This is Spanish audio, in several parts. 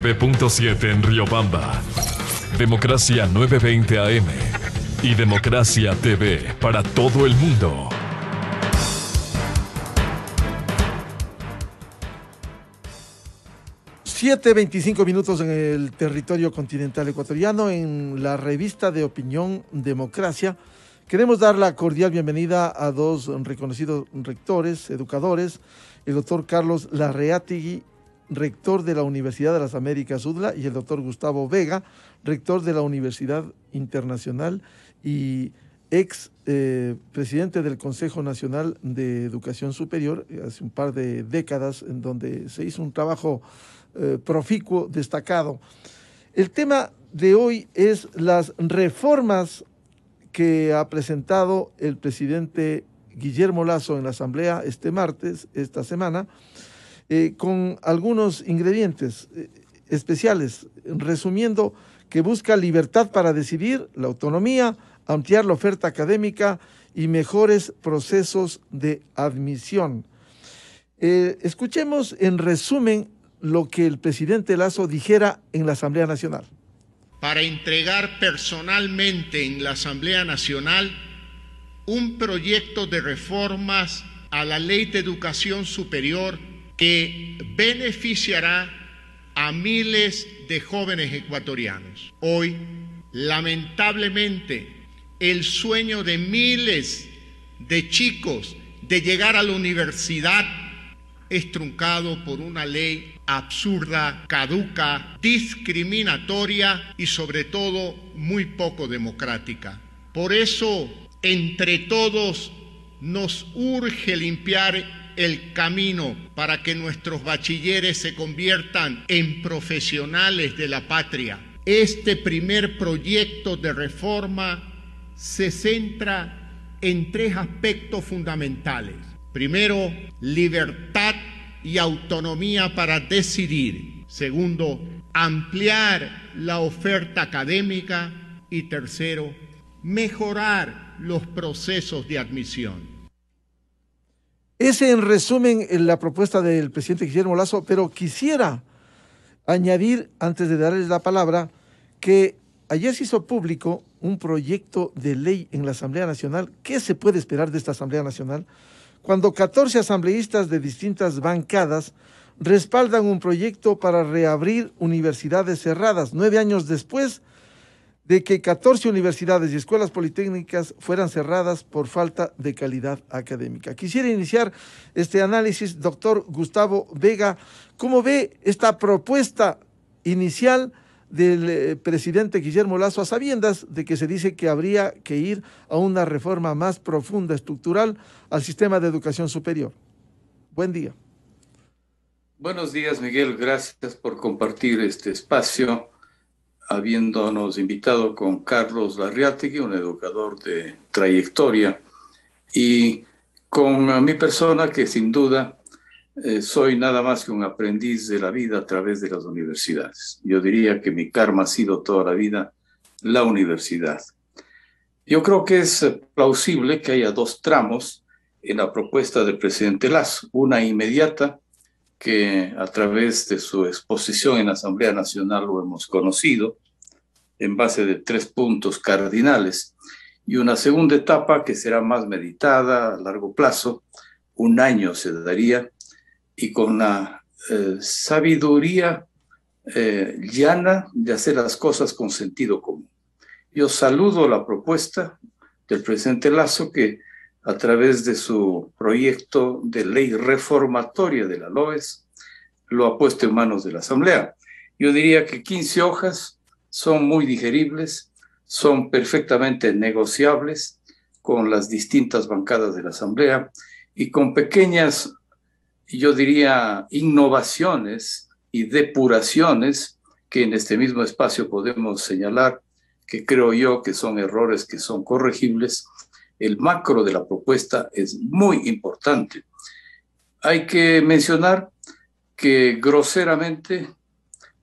9.7 en Riobamba, Democracia 920 AM y Democracia TV para todo el mundo. Siete 25 minutos en el territorio continental ecuatoriano, en la revista de opinión Democracia. Queremos dar la cordial bienvenida a dos reconocidos rectores, educadores, el doctor Carlos Larreategui, rector de la Universidad de las Américas UDLA, y el doctor Gustavo Vega, rector de la Universidad Internacional y ex presidente del Consejo Nacional de Educación Superior, hace un par de décadas, en donde se hizo un trabajo proficuo, destacado. El tema de hoy es las reformas que ha presentado el presidente Guillermo Lasso en la Asamblea este martes, esta semana, con algunos ingredientes especiales, resumiendo que busca libertad para decidir, la autonomía, ampliar la oferta académica y mejores procesos de admisión. Escuchemos en resumen lo que el presidente Lasso dijera en la Asamblea Nacional. Para entregar personalmente en la Asamblea Nacional un proyecto de reformas a la Ley de Educación Superior que beneficiará a miles de jóvenes ecuatorianos. Hoy, lamentablemente, el sueño de miles de chicos de llegar a la universidad es truncado por una ley absurda, caduca, discriminatoria y sobre todo muy poco democrática. Por eso, entre todos, nos urge limpiar el camino para que nuestros bachilleres se conviertan en profesionales de la patria. Este primer proyecto de reforma se centra en tres aspectos fundamentales. Primero, libertad y autonomía para decidir. Segundo, ampliar la oferta académica. Y tercero, mejorar los procesos de admisión. Ese en resumen la propuesta del presidente Guillermo Lasso, pero quisiera añadir, antes de darles la palabra, que ayer se hizo público un proyecto de ley en la Asamblea Nacional. ¿Qué se puede esperar de esta Asamblea Nacional? Cuando 14 asambleístas de distintas bancadas respaldan un proyecto para reabrir universidades cerradas, 9 años después de que 14 universidades y escuelas politécnicas fueran cerradas por falta de calidad académica. Quisiera iniciar este análisis, doctor Gustavo Vega. ¿Cómo ve esta propuesta inicial del presidente Guillermo Lasso, a sabiendas de que se dice que habría que ir a una reforma más profunda, estructural, al sistema de educación superior? Buen día. Buenos días, Miguel. Gracias por compartir este espacio, habiéndonos invitado con Carlos Larreategui, un educador de trayectoria, y con mi persona, que sin duda soy nada más que un aprendiz de la vida a través de las universidades. Yo diría que mi karma ha sido toda la vida la universidad. Yo creo que es plausible que haya dos tramos en la propuesta del presidente Lasso, una inmediata, que a través de su exposición en la Asamblea Nacional lo hemos conocido, en base de 3 puntos cardinales, y una segunda etapa que será más meditada a largo plazo, 1 año se daría, y con la sabiduría llana de hacer las cosas con sentido común. Yo saludo la propuesta del presidente Lasso, que a través de su proyecto de ley reformatoria de la LOES lo ha puesto en manos de la Asamblea. Yo diría que 15 hojas son muy digeribles, son perfectamente negociables con las distintas bancadas de la Asamblea y con pequeñas, yo diría, innovaciones y depuraciones que en este mismo espacio podemos señalar, que creo yo que son errores que son corregibles. El macro de la propuesta es muy importante. Hay que mencionar que groseramente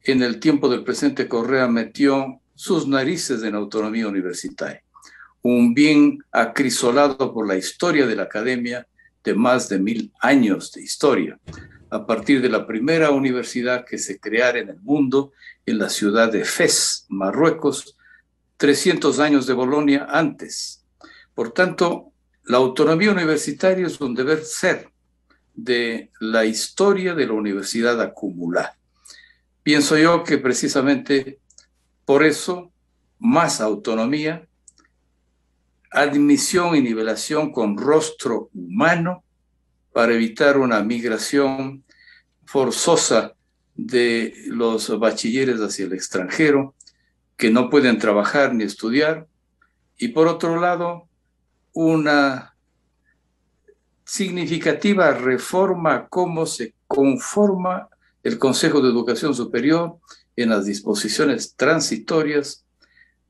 en el tiempo del presidente Correa metió sus narices en autonomía universitaria, un bien acrisolado por la historia de la academia de más de 1000 años de historia. a partir de la primera universidad que se creara en el mundo, en la ciudad de Fez, Marruecos, 300 años de Bolonia antes. Por tanto, la autonomía universitaria es un deber ser de la historia de la universidad acumulada. Pienso yo que precisamente por eso, más autonomía, admisión y nivelación con rostro humano para evitar una migración forzosa de los bachilleres hacia el extranjero, que no pueden trabajar ni estudiar, y por otro lado, una significativa reforma a cómo se conforma el Consejo de Educación Superior en las disposiciones transitorias.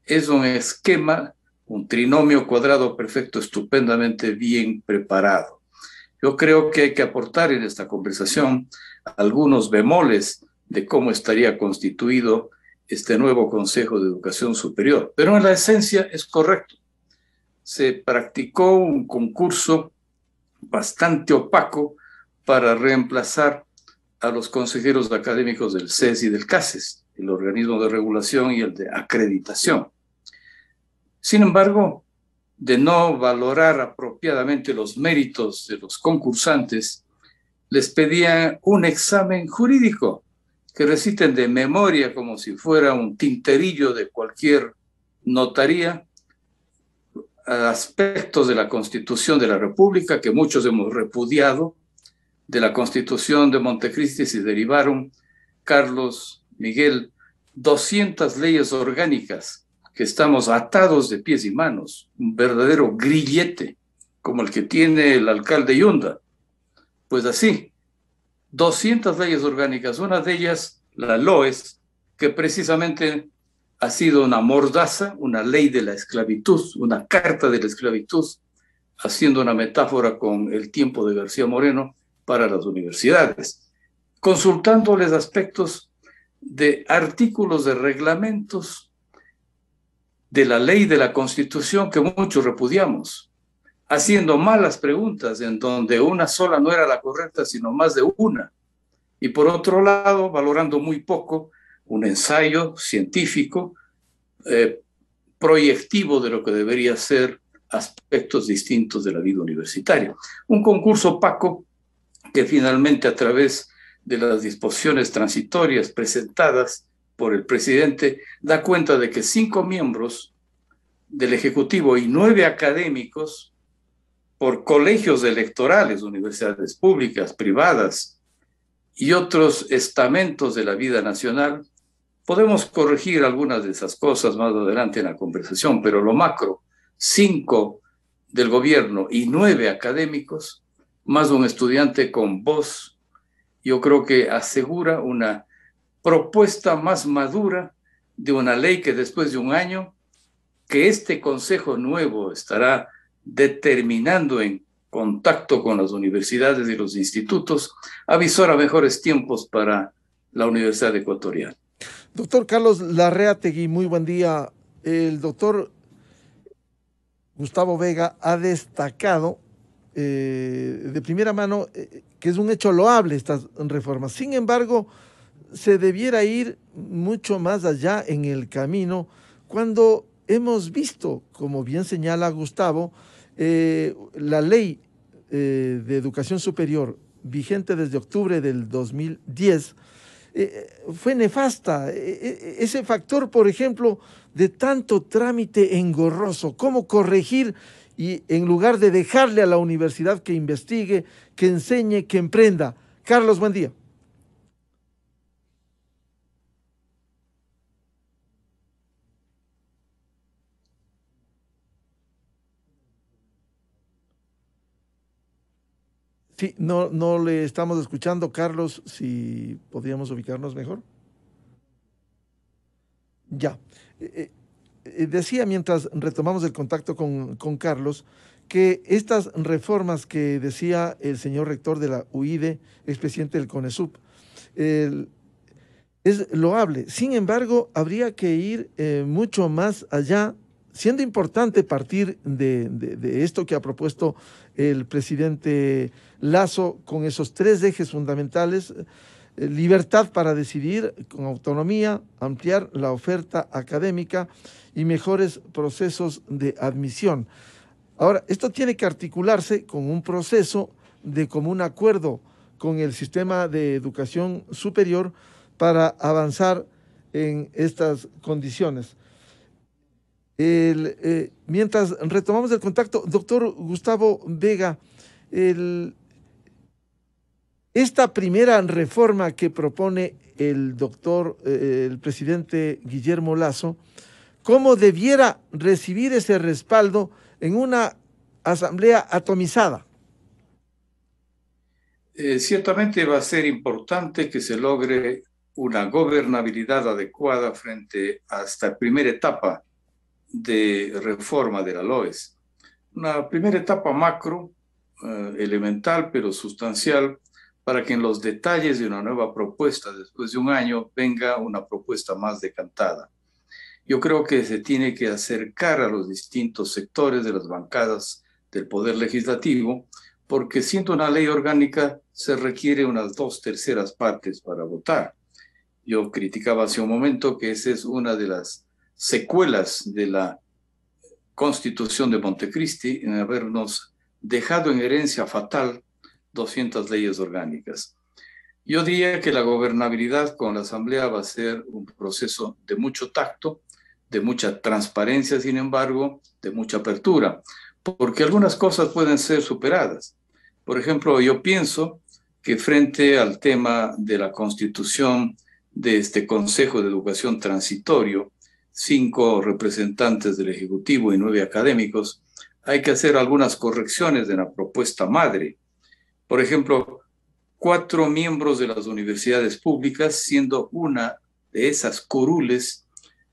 Es un esquema, un trinomio cuadrado perfecto, estupendamente bien preparado. Yo creo que hay que aportar en esta conversación algunos bemoles de cómo estaría constituido este nuevo Consejo de Educación Superior. Pero en la esencia es correcto. Se practicó un concurso bastante opaco para reemplazar a los consejeros académicos del CES y del CACES, el organismo de regulación y el de acreditación. Sin embargo, de no valorar apropiadamente los méritos de los concursantes, les pedían un examen jurídico que reciten de memoria como si fuera un tinterillo de cualquier notaría, aspectos de la Constitución de la República que muchos hemos repudiado. De la Constitución de Montecristi se derivaron, Carlos, Miguel, 200 leyes orgánicas que estamos atados de pies y manos, un verdadero grillete como el que tiene el alcalde Yunda. Pues así, 200 leyes orgánicas, una de ellas, la LOES, que precisamente ha sido una mordaza, una ley de la esclavitud, una carta de la esclavitud, haciendo una metáfora con el tiempo de García Moreno para las universidades, consultándoles aspectos de artículos de reglamentos de la ley de la Constitución que muchos repudiamos, haciendo malas preguntas en donde una sola no era la correcta, sino más de una. Y por otro lado, valorando muy poco un ensayo científico, proyectivo de lo que debería ser aspectos distintos de la vida universitaria. Un concurso opaco que finalmente a través de las disposiciones transitorias presentadas por el presidente da cuenta de que 5 miembros del Ejecutivo y 9 académicos por colegios electorales, universidades públicas, privadas y otros estamentos de la vida nacional. Podemos corregir algunas de esas cosas más adelante en la conversación, pero lo macro, 5 del gobierno y 9 académicos, más un estudiante con voz, yo creo que asegura una propuesta más madura de una ley que después de un año, que este Consejo nuevo estará determinando en contacto con las universidades y los institutos, avisora mejores tiempos para la Universidad Ecuatoriana. Doctor Carlos Larreategui, muy buen día. El doctor Gustavo Vega ha destacado de primera mano que es un hecho loable estas reformas. Sin embargo, se debiera ir mucho más allá en el camino cuando hemos visto, como bien señala Gustavo, la ley de educación superior vigente desde octubre del 2010 fue nefasta. Ese factor, por ejemplo, de tanto trámite engorroso, cómo corregir y en lugar de dejarle a la universidad que investigue, que enseñe, que emprenda. Carlos, buen día. Sí, no le estamos escuchando, Carlos, si podríamos ubicarnos mejor. Ya. Decía mientras retomamos el contacto con Carlos que estas reformas que decía el señor rector de la UIDE, expresidente del CONESUP, es loable. Sin embargo, habría que ir mucho más allá siendo importante partir de esto que ha propuesto el presidente Lasso con esos tres ejes fundamentales: libertad para decidir con autonomía, ampliar la oferta académica y mejores procesos de admisión. Ahora, esto tiene que articularse con un proceso de común acuerdo con el sistema de educación superior para avanzar en estas condiciones. Mientras retomamos el contacto, doctor Gustavo Vega, esta primera reforma que propone el presidente Guillermo Lasso, ¿cómo debiera recibir ese respaldo en una asamblea atomizada? Ciertamente va a ser importante que se logre una gobernabilidad adecuada frente a esta primera etapa de reforma de la LOES. Una primera etapa macro, elemental pero sustancial, para que en los detalles de una nueva propuesta, después de un año, venga una propuesta más decantada. Yo creo que se tiene que acercar a los distintos sectores de las bancadas del Poder Legislativo, porque siendo una ley orgánica se requiere unas 2/3 partes para votar. Yo criticaba hace un momento que esa es una de las secuelas de la Constitución de Montecristi, en habernos dejado en herencia fatal 200 leyes orgánicas. Yo diría que la gobernabilidad con la Asamblea va a ser un proceso de mucho tacto, de mucha transparencia, sin embargo, de mucha apertura, porque algunas cosas pueden ser superadas. Por ejemplo, yo pienso que frente al tema de la constitución de este Consejo de Educación Transitorio, 5 representantes del Ejecutivo y 9 académicos, hay que hacer algunas correcciones de la propuesta madre. Por ejemplo, 4 miembros de las universidades públicas, siendo una de esas curules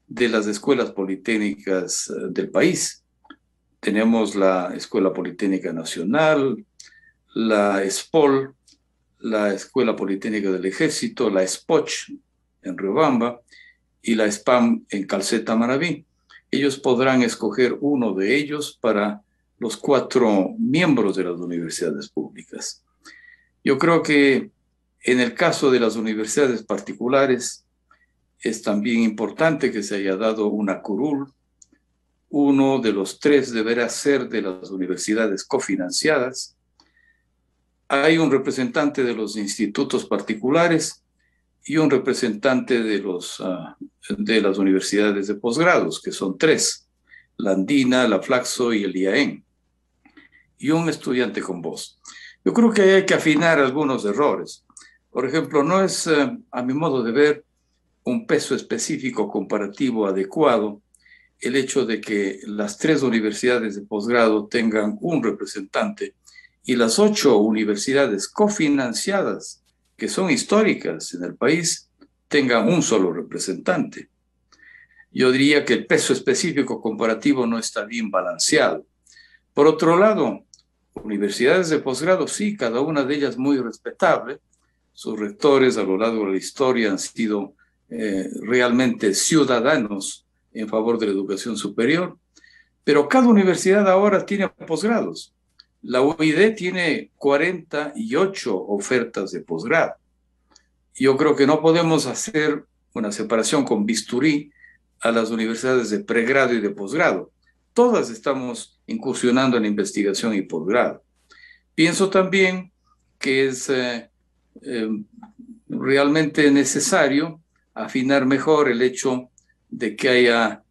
de las escuelas politécnicas del país. Tenemos la Escuela Politécnica Nacional, la ESPOL, la Escuela Politécnica del Ejército, la ESPOCH en Riobamba y la SPAM en Calceta, Manabí. Ellos podrán escoger uno de ellos para los 4 miembros de las universidades públicas. Yo creo que en el caso de las universidades particulares es también importante que se haya dado una curul. Uno de los 3 deberá ser de las universidades cofinanciadas. Hay un representante de los institutos particulares y un representante de las universidades de posgrados, que son 3, la Andina, la Flaxo y el IAEN, y un estudiante con voz. Yo creo que hay que afinar algunos errores. Por ejemplo, no es, a mi modo de ver, un peso específico comparativo adecuado el hecho de que las 3 universidades de posgrado tengan un representante y las 8 universidades cofinanciadas, que son históricas en el país, tengan un solo representante. Yo diría que el peso específico comparativo no está bien balanceado. Por otro lado, universidades de posgrado, sí, cada una de ellas muy respetable. Sus rectores a lo largo de la historia han sido realmente ciudadanos en favor de la educación superior, pero cada universidad ahora tiene posgrados. La UID tiene 48 ofertas de posgrado. Yo creo que no podemos hacer una separación con bisturí a las universidades de pregrado y de posgrado. Todas estamos incursionando en investigación y posgrado. Pienso también que es realmente necesario afinar mejor el hecho de que haya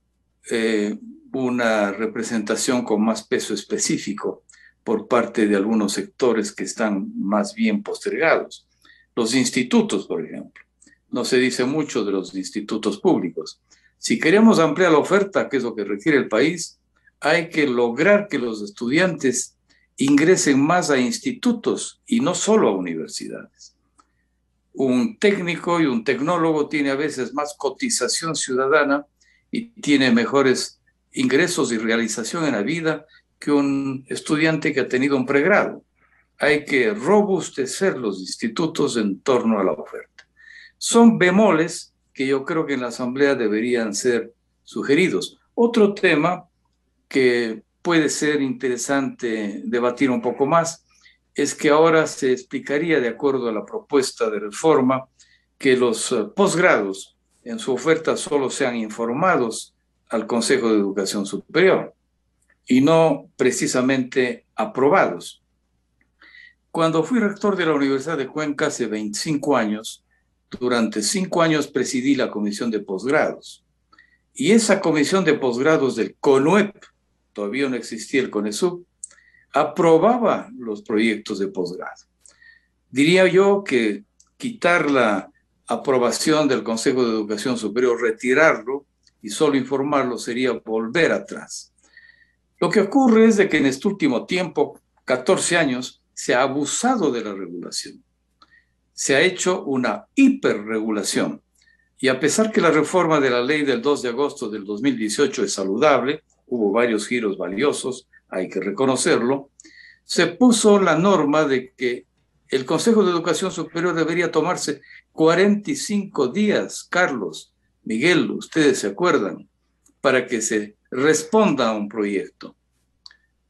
una representación con más peso específico por parte de algunos sectores que están más bien postergados. Los institutos, por ejemplo. No se dice mucho de los institutos públicos. Si queremos ampliar la oferta, que es lo que requiere el país, hay que lograr que los estudiantes ingresen más a institutos y no solo a universidades. Un técnico y un tecnólogo tiene a veces más cotización ciudadana y tiene mejores ingresos y realización en la vida que un estudiante que ha tenido un pregrado. Hay que robustecer los institutos en torno a la oferta. Son bemoles que yo creo que en la Asamblea deberían ser sugeridos. Otro tema que puede ser interesante debatir un poco más es que ahora se explicaría, de acuerdo a la propuesta de reforma, que los posgrados en su oferta solo sean informados al Consejo de Educación Superior y no precisamente aprobados. Cuando fui rector de la Universidad de Cuenca hace 25 años, durante 5 años presidí la comisión de posgrados. Y esa comisión de posgrados del CONUEP, todavía no existía el CONESUB, aprobaba los proyectos de posgrado. Diría yo que quitar la aprobación del Consejo de Educación Superior, retirarlo y solo informarlo sería volver atrás. Lo que ocurre es de que en este último tiempo, 14 años, se ha abusado de la regulación. Se ha hecho una hiperregulación. Y a pesar que la reforma de la ley del 2 de agosto del 2018 es saludable, hubo varios giros valiosos, hay que reconocerlo, se puso la norma de que el Consejo de Educación Superior debería tomarse 45 días, Carlos, Miguel, ustedes se acuerdan, para que se responda a un proyecto.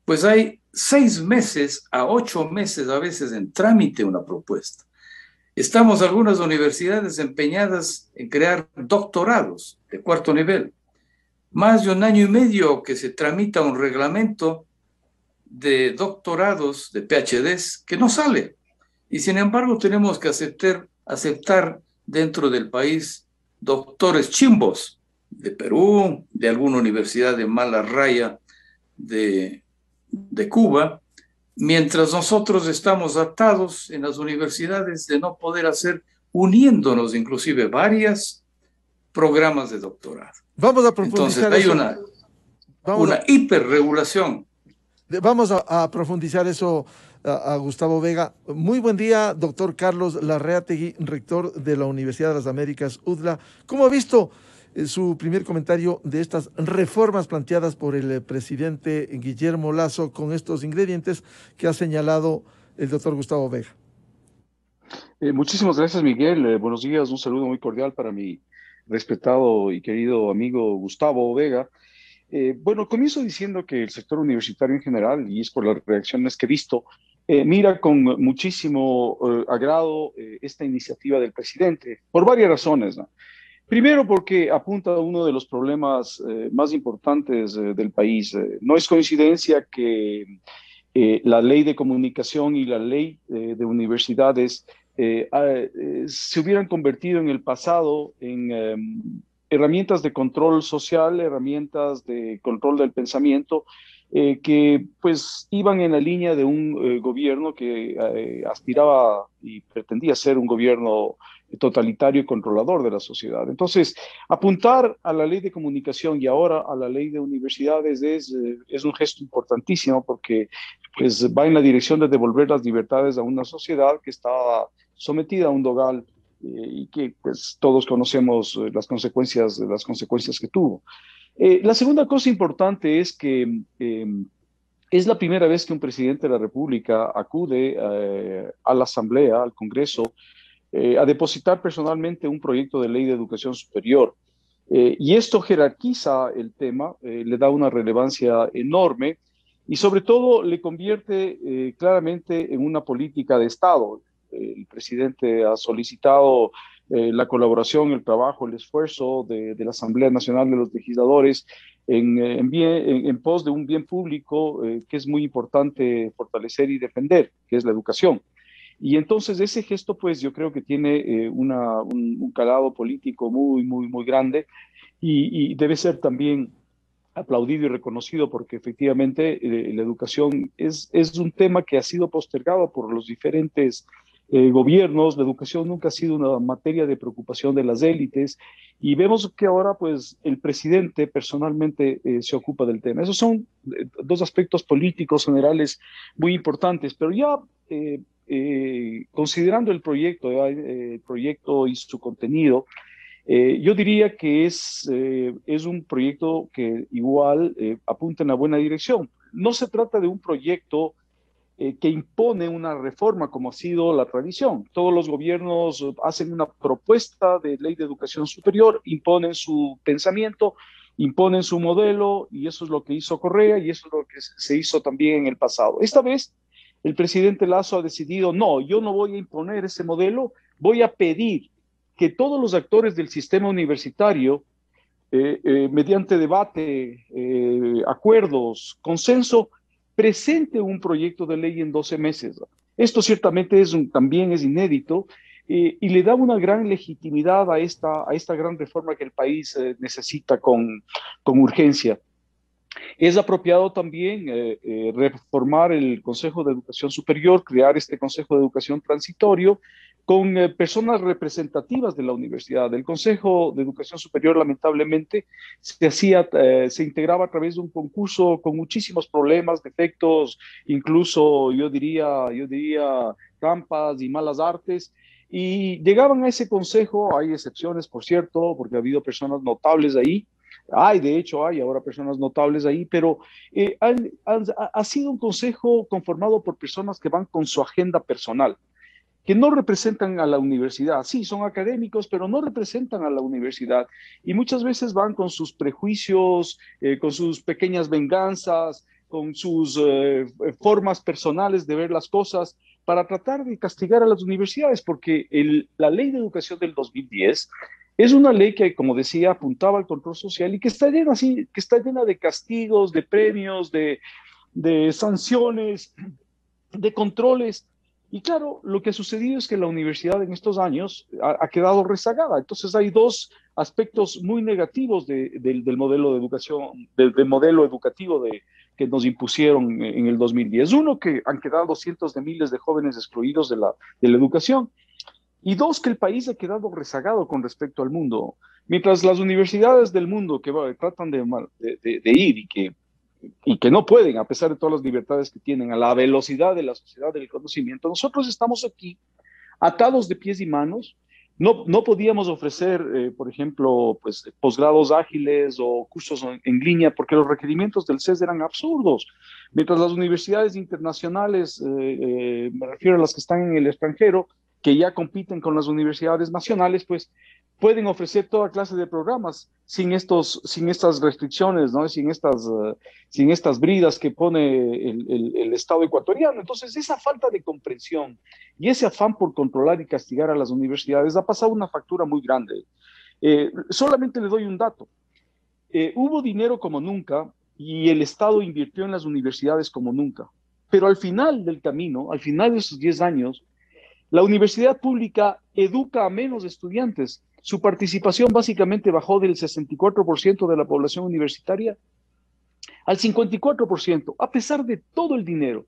Pues hay 6 meses a 8 meses a veces en trámite una propuesta. Estamos algunas universidades empeñadas en crear doctorados de 4º nivel. Más de 1 año y medio que se tramita un reglamento de doctorados, de PhDs, que no sale. Y sin embargo tenemos que aceptar dentro del país doctores chimbos de Perú, de alguna universidad de mala raya de Cuba, mientras nosotros estamos atados en las universidades de no poder hacer, uniéndonos inclusive varios programas de doctorado. Vamos a profundizar. Entonces hay una hiperregulación. Vamos a profundizar eso a Gustavo Vega. Muy buen día, doctor Carlos Larreategui, rector de la Universidad de las Américas, UDLA. ¿Cómo ha visto su primer comentario de estas reformas planteadas por el presidente Guillermo Lasso con estos ingredientes que ha señalado el doctor Gustavo Vega? Muchísimas gracias, Miguel. Buenos días, un saludo muy cordial para mi respetado y querido amigo Gustavo Vega. Bueno, comienzo diciendo que el sector universitario en general, y es por las reacciones que he visto, mira con muchísimo agrado esta iniciativa del presidente, por varias razones, ¿no? Primero, porque apunta a uno de los problemas más importantes del país. No es coincidencia que la ley de comunicación y la ley de universidades se hubieran convertido en el pasado en herramientas de control social, herramientas de control del pensamiento, que pues iban en la línea de un gobierno que aspiraba y pretendía ser un gobierno totalitario y controlador de la sociedad. Entonces, apuntar a la ley de comunicación y ahora a la ley de universidades es un gesto importantísimo porque pues, va en la dirección de devolver las libertades a una sociedad que estaba sometida a un dogal y que pues, todos conocemos las consecuencias que tuvo. La segunda cosa importante es que es la primera vez que un presidente de la República acude a la Asamblea, al Congreso, a depositar personalmente un proyecto de ley de educación superior. Y esto jerarquiza el tema, le da una relevancia enorme y sobre todo le convierte claramente en una política de Estado. El presidente ha solicitado la colaboración, el trabajo, el esfuerzo de la Asamblea Nacional de los Legisladores en pos de un bien público que es muy importante fortalecer y defender, que es la educación. Y entonces ese gesto, pues yo creo que tiene un calado político muy, muy, muy grande y debe ser también aplaudido y reconocido porque efectivamente la educación es un tema que ha sido postergado por los diferentes gobiernos. La educación nunca ha sido una materia de preocupación de las élites y vemos que ahora pues el presidente personalmente se ocupa del tema. Esos son dos aspectos políticos generales muy importantes, pero ya considerando el proyecto y su contenido, yo diría que es un proyecto que igual apunta en la buena dirección. No se trata de un proyecto que impone una reforma como ha sido la tradición. Todos los gobiernos hacen una propuesta de ley de educación superior, imponen su pensamiento imponen su modelo y eso es lo que hizo Correa y eso es lo que se hizo también en el pasado. Esta vez el presidente Lasso ha decidido, no, yo no voy a imponer ese modelo, voy a pedir que todos los actores del sistema universitario, mediante debate, acuerdos, consenso, presente un proyecto de ley en 12 meses. Esto ciertamente también es inédito y le da una gran legitimidad a esta gran reforma que el país necesita con urgencia. Es apropiado también reformar el Consejo de Educación Superior, crear este Consejo de Educación Transitorio con personas representativas de la universidad. El Consejo de Educación Superior, lamentablemente, se integraba a través de un concurso con muchísimos problemas, defectos, incluso yo diría trampas y malas artes. Y llegaban a ese consejo, hay excepciones, por cierto, porque ha habido personas notables ahí, de hecho hay ahora personas notables ahí, pero ha sido un consejo conformado por personas que van con su agenda personal, que no representan a la universidad. Sí, son académicos, pero no representan a la universidad. Y muchas veces van con sus prejuicios, con sus pequeñas venganzas, con sus formas personales de ver las cosas, para tratar de castigar a las universidades, porque la Ley de Educación del 2010 es una ley que, como decía, apuntaba al control social y que está llena de castigos, de premios, de sanciones, de controles. Y claro, lo que ha sucedido es que la universidad en estos años ha quedado rezagada. Entonces hay dos aspectos muy negativos del modelo de educación, del modelo educativo que nos impusieron en el 2010. Uno, que han quedado cientos de miles de jóvenes excluidos de la educación. Y dos, que el país ha quedado rezagado con respecto al mundo. Mientras las universidades del mundo que tratan de ir y que no pueden, a pesar de todas las libertades que tienen, a la velocidad de la sociedad del conocimiento, nosotros estamos aquí atados de pies y manos. No podíamos ofrecer, por ejemplo, pues, posgrados ágiles o cursos en línea porque los requerimientos del CES eran absurdos. Mientras las universidades internacionales, me refiero a las que están en el extranjero, que ya compiten con las universidades nacionales, pues pueden ofrecer toda clase de programas sin estas restricciones, ¿no? sin estas bridas que pone el Estado ecuatoriano. Entonces, esa falta de comprensión y ese afán por controlar y castigar a las universidades ha pasado una factura muy grande. Solamente le doy un dato. Hubo dinero como nunca y el Estado invirtió en las universidades como nunca. Pero al final del camino, al final de esos 10 años, la universidad pública educa a menos estudiantes. Su participación básicamente bajó del 64% de la población universitaria al 54%, a pesar de todo el dinero.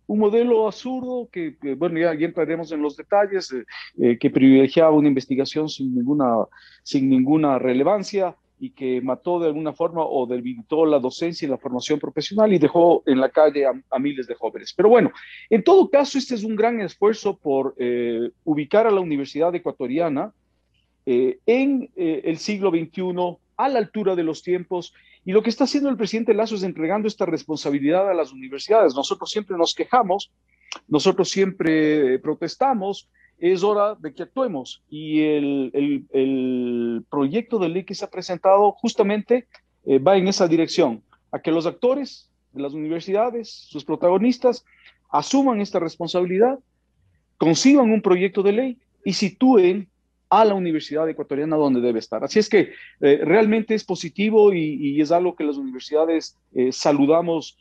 Un modelo absurdo que bueno, ya entraremos en los detalles, que privilegiaba una investigación sin ninguna relevancia y que mató de alguna forma o debilitó la docencia y la formación profesional y dejó en la calle a miles de jóvenes. Pero bueno, en todo caso, este es un gran esfuerzo por ubicar a la Universidad Ecuatoriana en el siglo XXI, a la altura de los tiempos, y lo que está haciendo el presidente Lasso es entregando esta responsabilidad a las universidades. Nosotros siempre nos quejamos, nosotros siempre protestamos, es hora de que actuemos. Y el proyecto de ley que se ha presentado justamente va en esa dirección, a que los actores de las universidades, sus protagonistas, asuman esta responsabilidad, conciban un proyecto de ley y sitúen a la Universidad Ecuatoriana donde debe estar. Así es que realmente es positivo y es algo que las universidades saludamos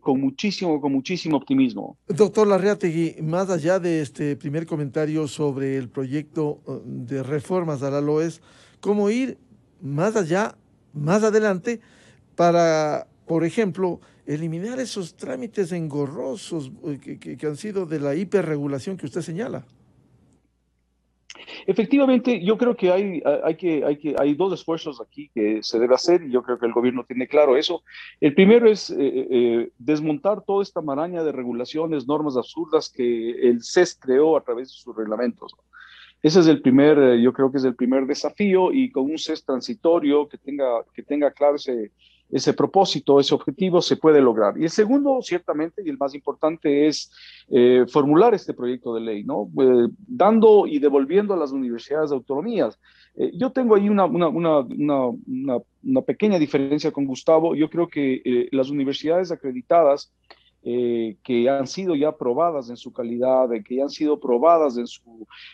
con muchísimo optimismo. Doctor Larriategui, más allá de este primer comentario sobre el proyecto de reformas a la LOES, ¿cómo ir más allá, más adelante, para, por ejemplo, eliminar esos trámites engorrosos que han sido de la hiperregulación que usted señala? Efectivamente, yo creo que hay dos esfuerzos aquí que se debe hacer y yo creo que el gobierno tiene claro eso. El primero es desmontar toda esta maraña de regulaciones, normas absurdas que el CES creó a través de sus reglamentos. Ese es yo creo que es el primer desafío, y con un CES transitorio que tenga claro ese propósito, ese objetivo se puede lograr. Y el segundo, ciertamente, y el más importante, es formular este proyecto de ley, ¿no? Dando y devolviendo a las universidades autonomías. Yo tengo ahí una pequeña diferencia con Gustavo. Yo creo que las universidades acreditadas que han sido ya probadas en su calidad, que ya han sido probadas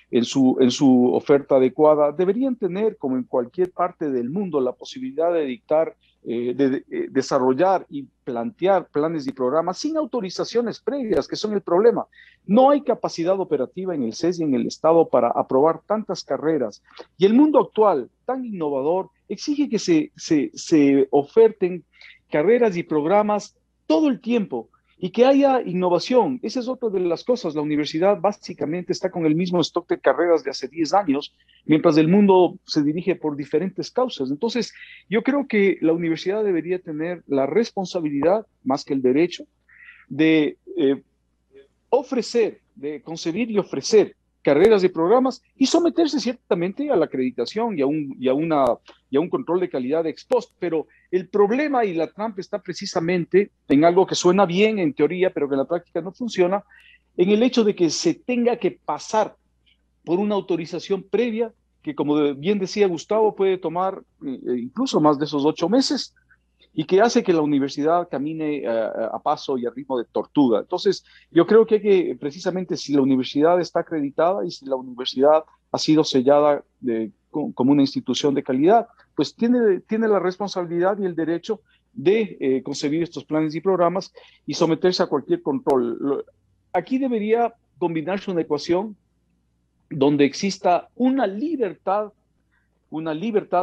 en su oferta adecuada, deberían tener, como en cualquier parte del mundo, la posibilidad de dictar, desarrollar y plantear planes y programas sin autorizaciones previas, que son el problema. No hay capacidad operativa en el CES y en el Estado para aprobar tantas carreras. Y el mundo actual, tan innovador, exige que se oferten carreras y programas todo el tiempo y que haya innovación. Esa es otra de las cosas. La universidad básicamente está con el mismo stock de carreras de hace 10 años, mientras el mundo se dirige por diferentes causas. Entonces, yo creo que la universidad debería tener la responsabilidad, más que el derecho, de de concebir y ofrecer carreras y programas y someterse ciertamente a la acreditación y a un control de calidad ex post. Pero el problema y la trampa está precisamente en algo que suena bien en teoría, pero que en la práctica no funciona, en el hecho de que se tenga que pasar por una autorización previa que, como bien decía Gustavo, puede tomar incluso más de esos 8 meses, y que hace que la universidad camine a paso y a ritmo de tortuga. Entonces, yo creo que precisamente si la universidad está acreditada y si la universidad ha sido sellada como una institución de calidad, pues tiene la responsabilidad y el derecho de concebir estos planes y programas y someterse a cualquier control. Aquí debería combinarse una ecuación donde exista una libertad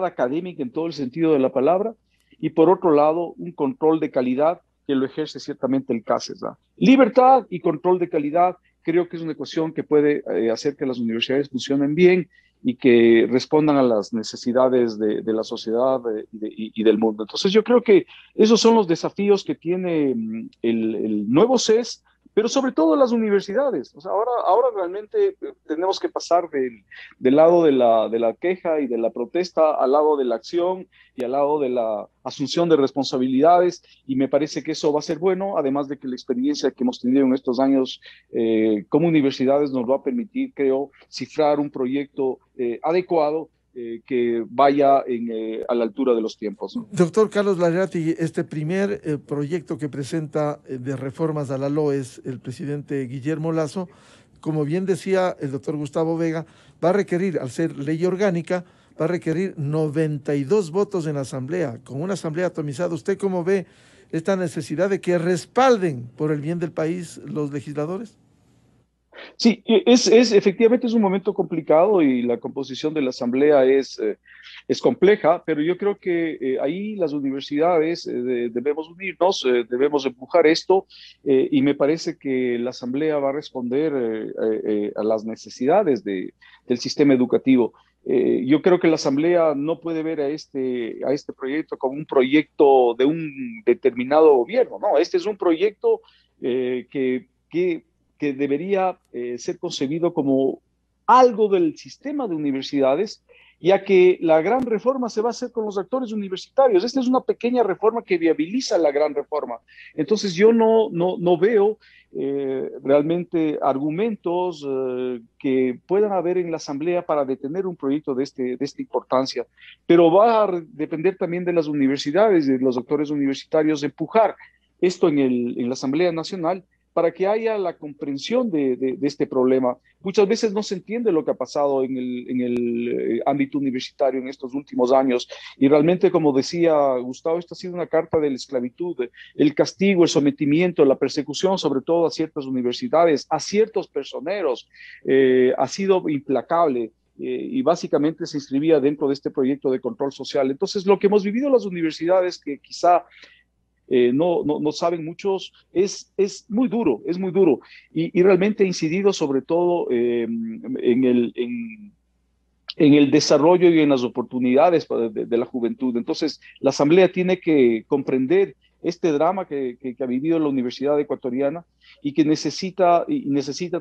académica en todo el sentido de la palabra, y por otro lado, un control de calidad que lo ejerce ciertamente el CASES, ¿no? Libertad y control de calidad creo que es una ecuación que puede hacer que las universidades funcionen bien y que respondan a las necesidades de la sociedad y del mundo. Entonces yo creo que esos son los desafíos que tiene el nuevo CES, pero sobre todo las universidades. O sea, ahora realmente tenemos que pasar del lado de la queja y de la protesta al lado de la acción y al lado de la asunción de responsabilidades, y me parece que eso va a ser bueno, además de que la experiencia que hemos tenido en estos años como universidades nos va a permitir, creo, cifrar un proyecto adecuado que vaya a la altura de los tiempos, ¿no? Doctor Carlos Lariati, este primer proyecto que presenta de reformas a la LOES el presidente Guillermo Lasso, como bien decía el doctor Gustavo Vega, va a requerir, al ser ley orgánica, va a requerir 92 votos en la Asamblea, con una Asamblea atomizada. ¿Usted cómo ve esta necesidad de que respalden por el bien del país los legisladores? Sí, efectivamente es un momento complicado y la composición de la Asamblea es compleja, pero yo creo que ahí las universidades debemos unirnos, debemos empujar esto, y me parece que la Asamblea va a responder a las necesidades del sistema educativo. Yo creo que la Asamblea no puede ver a este proyecto como un proyecto de un determinado gobierno, no, este es un proyecto que debería ser concebido como algo del sistema de universidades, ya que la gran reforma se va a hacer con los actores universitarios. Esta es una pequeña reforma que viabiliza la gran reforma. Entonces yo no veo realmente argumentos que puedan haber en la Asamblea para detener un proyecto de esta importancia, pero va a depender también de las universidades, de los actores universitarios, empujar esto en la Asamblea Nacional para que haya la comprensión de este problema. Muchas veces no se entiende lo que ha pasado en el ámbito universitario en estos últimos años, y realmente, como decía Gustavo, esto ha sido una carta de la esclavitud, el castigo, el sometimiento, la persecución, sobre todo a ciertas universidades, a ciertos personeros, ha sido implacable. Y básicamente se inscribía dentro de este proyecto de control social. Entonces, lo que hemos vivido en las universidades, que quizá no saben muchos, es muy duro, y realmente ha incidido sobre todo en el desarrollo y en las oportunidades de la juventud. Entonces, la Asamblea tiene que comprender este drama que ha vivido la Universidad Ecuatoriana, y que necesita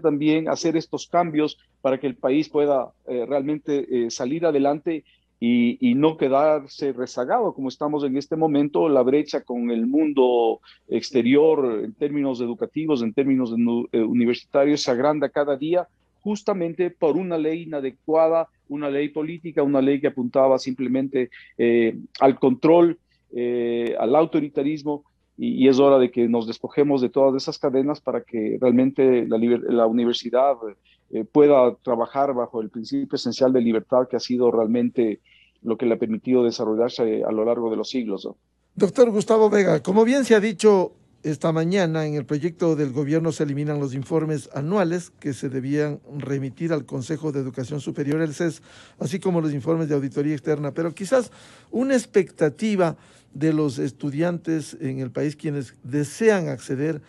también hacer estos cambios para que el país pueda realmente salir adelante y no quedarse rezagado como estamos en este momento. La brecha con el mundo exterior en términos educativos, en términos universitarios, se agranda cada día justamente por una ley inadecuada, una ley política, una ley que apuntaba simplemente al control, al autoritarismo, y es hora de que nos despojemos de todas esas cadenas para que realmente la universidad pueda trabajar bajo el principio esencial de libertad, que ha sido realmente lo que le ha permitido desarrollarse a lo largo de los siglos, ¿no? Doctor Gustavo Vega, como bien se ha dicho esta mañana, en el proyecto del gobierno se eliminan los informes anuales que se debían remitir al Consejo de Educación Superior, el CES, así como los informes de auditoría externa, pero quizás una expectativa de los estudiantes en el país quienes desean acceder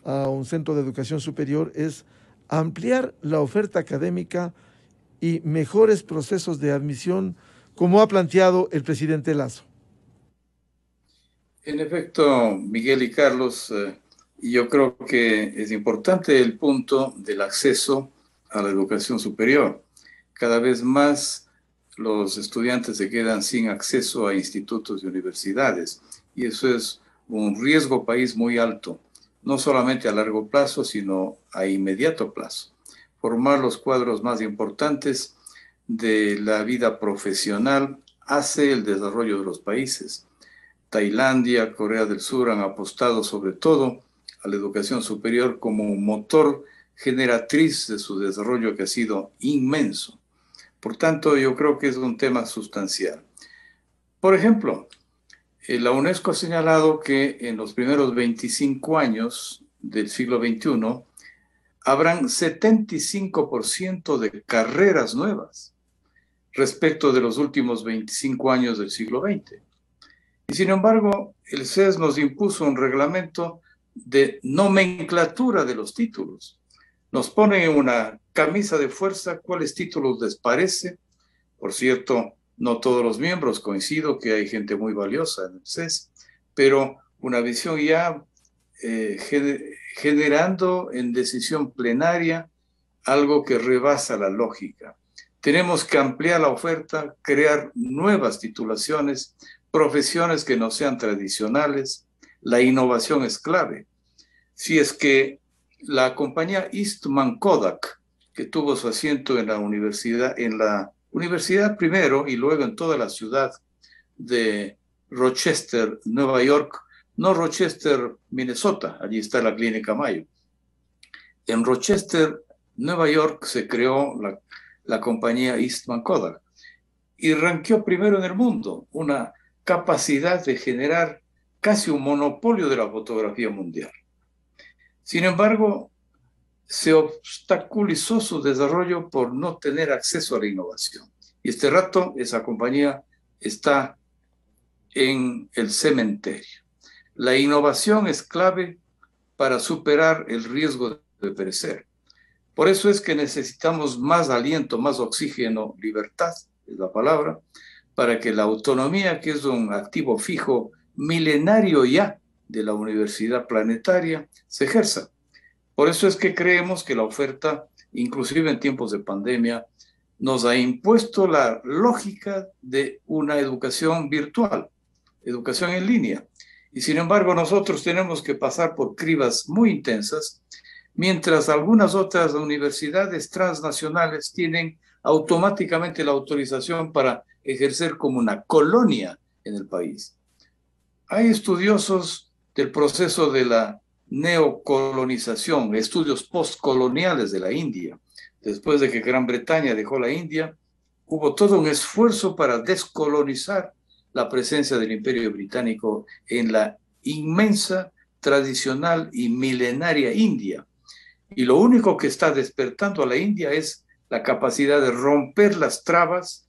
a un centro de educación superior es ampliar la oferta académica y mejores procesos de admisión, como ha planteado el presidente Lasso. En efecto, Miguel y Carlos, yo creo que es importante el punto del acceso a la educación superior. Cada vez más los estudiantes se quedan sin acceso a institutos y universidades, y eso es un riesgo país muy alto, no solamente a largo plazo, sino a inmediato plazo. Formar los cuadros más importantes de la vida profesional hace el desarrollo de los países. Tailandia, Corea del Sur han apostado sobre todo a la educación superior como un motor generatriz de su desarrollo que ha sido inmenso. Por tanto, yo creo que es un tema sustancial. Por ejemplo, la UNESCO ha señalado que en los primeros 25 años del siglo XXI habrán 75% de carreras nuevas respecto de los últimos 25 años del siglo XX. Y sin embargo, el CES nos impuso un reglamento de nomenclatura de los títulos. Nos ponen en una camisa de fuerza cuáles títulos les parece. Por cierto, no todos los miembros, coincido que hay gente muy valiosa en el CES, pero una visión ya generando en decisión plenaria algo que rebasa la lógica. Tenemos que ampliar la oferta, crear nuevas titulaciones, profesiones que no sean tradicionales. La innovación es clave. Si es que la compañía Eastman Kodak, que tuvo su asiento en la universidad primero y luego en toda la ciudad de Rochester, Nueva York, no Rochester, Minnesota, allí está la Clínica Mayo. En Rochester, Nueva York, se creó la compañía Eastman Kodak y ranqueó primero en el mundo, una capacidad de generar casi un monopolio de la fotografía mundial. Sin embargo, se obstaculizó su desarrollo por no tener acceso a la innovación. Y este rato esa compañía está en el cementerio. La innovación es clave para superar el riesgo de perecer. Por eso es que necesitamos más aliento, más oxígeno, libertad, es la palabra, para que la autonomía, que es un activo fijo milenario ya de la universidad planetaria, se ejerza. Por eso es que creemos que la oferta, inclusive en tiempos de pandemia, nos ha impuesto la lógica de una educación virtual, educación en línea. Y sin embargo, nosotros tenemos que pasar por cribas muy intensas, mientras algunas otras universidades transnacionales tienen automáticamente la autorización para ejercer como una colonia en el país. Hay estudiosos del proceso de la neocolonización, estudios postcoloniales de la India. Después de que Gran Bretaña dejó la India, hubo todo un esfuerzo para descolonizar la presencia del Imperio Británico en la inmensa, tradicional y milenaria India. Y lo único que está despertando a la India es la capacidad de romper las trabas,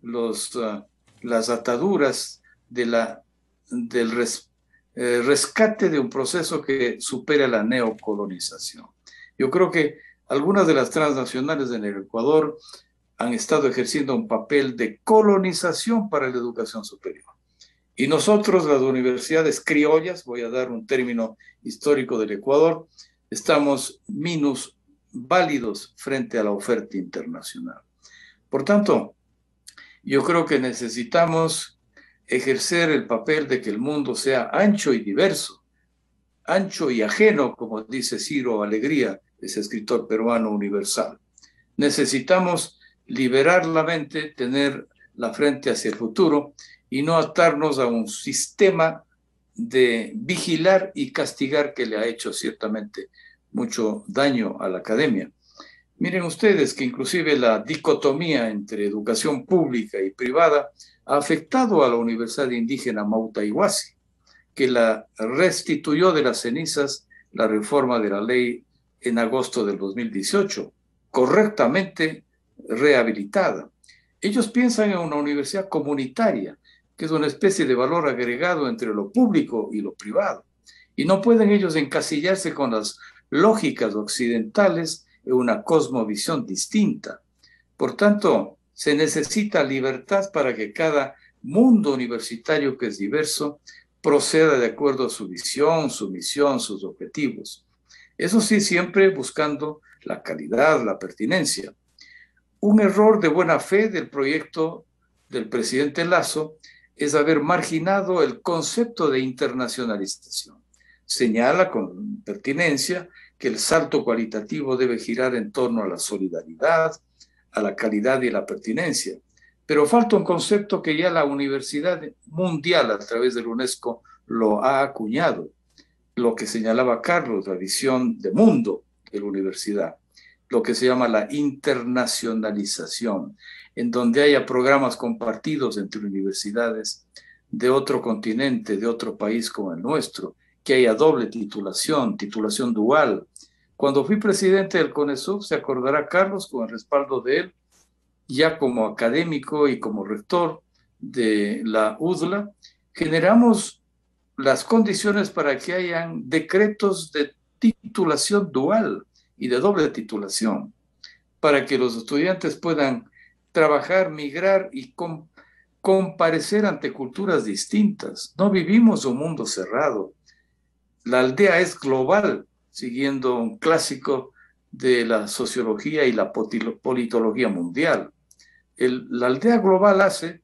las ataduras del rescate de un proceso que supera la neocolonización. Yo creo que algunas de las transnacionales en el Ecuador han estado ejerciendo un papel de colonización para la educación superior. Y nosotros, las universidades criollas, voy a dar un término histórico del Ecuador, estamos minusválidos frente a la oferta internacional. Por tanto, Yo creo que necesitamos ejercer el papel de que el mundo sea ancho y diverso, ancho y ajeno, como dice Ciro Alegría, ese escritor peruano universal. Necesitamos liberar la mente, tener la frente hacia el futuro y no atarnos a un sistema de vigilar y castigar que le ha hecho ciertamente mucho daño a la academia. Miren ustedes que inclusive la dicotomía entre educación pública y privada ha afectado a la Universidad Indígena Mauta Iguasi, que la restituyó de las cenizas la reforma de la ley en agosto del 2018, correctamente rehabilitada. Ellos piensan en una universidad comunitaria, que es una especie de valor agregado entre lo público y lo privado. Y no pueden ellos encasillarse con las lógicas occidentales en una cosmovisión distinta. Por tanto, se necesita libertad para que cada mundo universitario que es diverso proceda de acuerdo a su visión, su misión, sus objetivos. Eso sí, siempre buscando la calidad, la pertinencia. Un error de buena fe del proyecto del presidente Lasso es haber marginado el concepto de internacionalización. Señala con pertinencia que el salto cualitativo debe girar en torno a la solidaridad, a la calidad y la pertinencia. Pero falta un concepto que ya la Universidad Mundial a través del UNESCO lo ha acuñado, lo que señalaba Carlos, la visión de mundo de la universidad, lo que se llama la internacionalización, en donde haya programas compartidos entre universidades de otro continente, de otro país como el nuestro, que haya doble titulación, titulación dual. Cuando fui presidente del CONESUB, se acordará Carlos, con el respaldo de él, ya como académico y como rector de la UDLA, generamos las condiciones para que hayan decretos de titulación dual y de doble titulación, para que los estudiantes puedan trabajar, migrar y comparecer ante culturas distintas. No vivimos un mundo cerrado. La aldea es global, siguiendo un clásico de la sociología y la politología mundial. La aldea global hace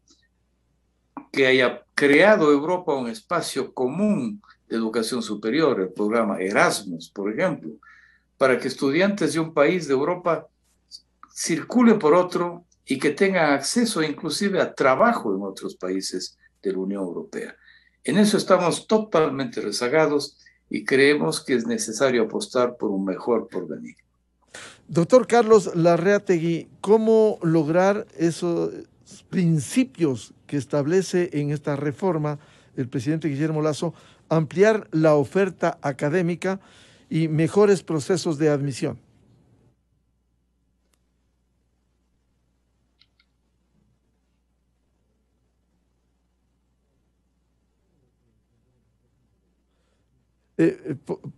que haya creado Europa un espacio común de educación superior, el programa Erasmus, por ejemplo, para que estudiantes de un país de Europa circulen por otro y que tengan acceso inclusive a trabajo en otros países de la Unión Europea. En eso estamos totalmente rezagados y creemos que es necesario apostar por un mejor porvenir. Doctor Carlos Larreategui, ¿cómo lograr esos principios que establece en esta reforma el presidente Guillermo Lasso, ampliar la oferta académica y mejores procesos de admisión?